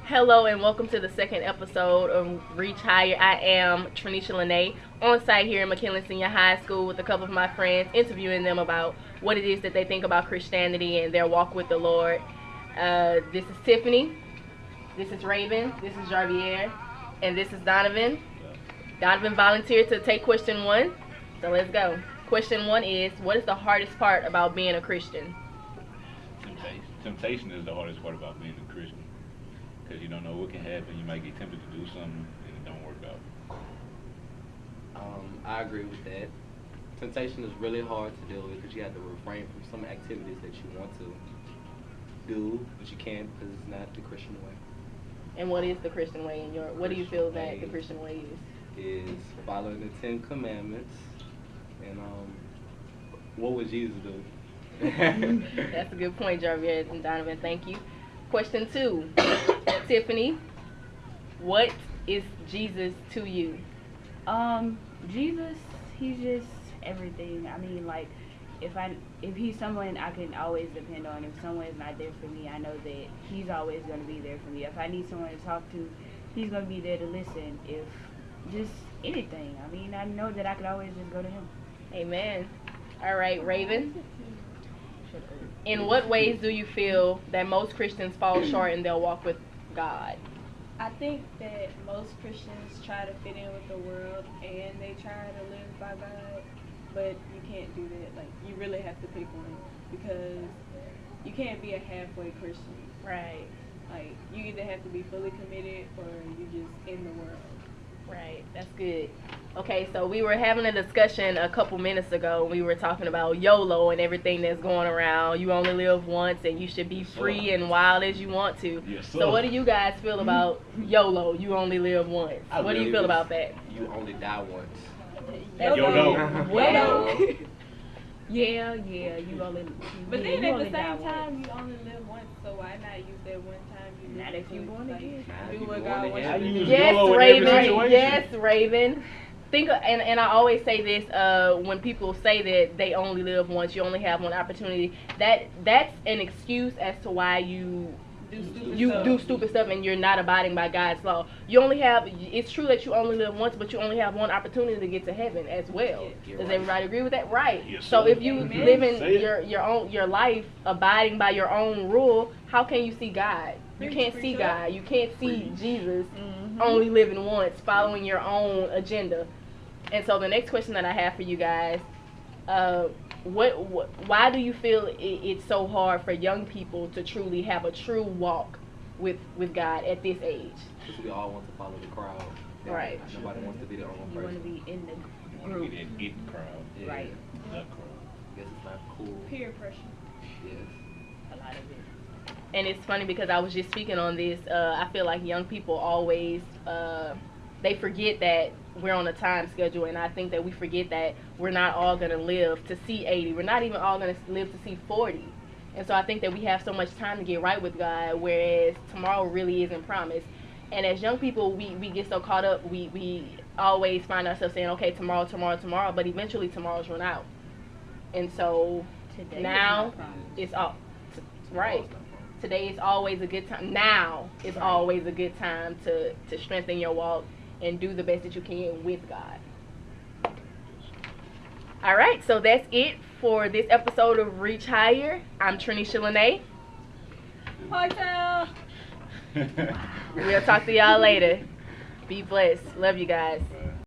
Hello and welcome to the second episode of Reach Higher. I am Trinisha Lene on site here in Mckinley Senior High School with a couple of my friends, interviewing them about what it is that they think about Christianity and their walk with the Lord. This is Tiffany, this is Raven, this is Jarvier, and this is Donovan. Donovan volunteered to take question one, so let's go. Question one is, what is the hardest part about being a Christian? Temptation is the hardest part about being a Christian. Because you don't know what can happen. You might get tempted to do something and it don't work out. I agree with that. Temptation is really hard to deal with because you have to refrain from some activities that you want to do, but you can't because it's not the Christian way. And what is the Christian way in your, what do you feel that the Christian way is? Is following the 10 Commandments. And what would Jesus do? That's a good point, Jarvis and Donovan. Thank you. Question two, Tiffany, what is Jesus to you? Jesus, he's just everything. I mean, like, if he's someone I can always depend on, if someone is not there for me, I know that he's always going to be there for me. If I need someone to talk to, he's going to be there to listen. If just anything, I mean, I know that I could always just go to him. Amen. All right, Raven. In what ways do you feel that most Christians fall short in their walk with God? I think that most Christians try to fit in with the world and they try to live by God, but you can't do that. Like, you really have to pick one because you can't be a halfway Christian. Right. Like, you either have to be fully committed or you just in the world. Right, that's good. Okay, so we were having a discussion a couple minutes ago. We were talking about YOLO and everything that's going around. You only live once and you should be free and wild as you want to. Yes, so what do you guys feel about YOLO, you only live once? What do you feel about that? You only die once. YOLO. YOLO. Yeah, you only. But yeah, then you at only the die same once. time, you only live once, so why not use that one time you Not live if you to, born like, again. Nah, do you what born God again. wants I you to use do. Yes, YOLO in every Raven. situation. Yes, Raven. And I always say this when people say that they only live once, you only have one opportunity. That's an excuse as to why you do stupid stuff and you're not abiding by God's law. You only have. It's true that you only live once, but you only have one opportunity to get to heaven as well. Does everybody agree with that? Right. Yes, So sir. if you Amen. live in Say it. your life abiding by your own rule, how can you see God? You can't see God. You can't see Jesus. Only living once, following your own agenda. And so the next question that I have for you guys, why do you feel it's so hard for young people to truly have a true walk with God at this age? Because we all want to follow the crowd. Right. Nobody wants to be their own You want to person. be in the You want group. to be that it crowd. Yeah. Right. The crowd. I guess it's not cool. Peer pressure. Yes. A lot of it. And it's funny because I was just speaking on this. I feel like young people always they forget that we're on a time schedule, and I think that we forget that we're not all gonna live to see 80. We're not even all gonna live to see 40. And so I think that we have so much time to get right with God, whereas tomorrow really isn't promised. And as young people, we get so caught up. We always find ourselves saying, okay, tomorrow, but eventually tomorrow's run out. And so Today now is not promised. it's all right. Today is always a good time. Now is always a good time to strengthen your walk and do the best that you can with God. All right, so that's it for this episode of Reach Higher. I'm Trinisha Lene. Hotel. We'll talk to y'all later. Be blessed. Love you guys.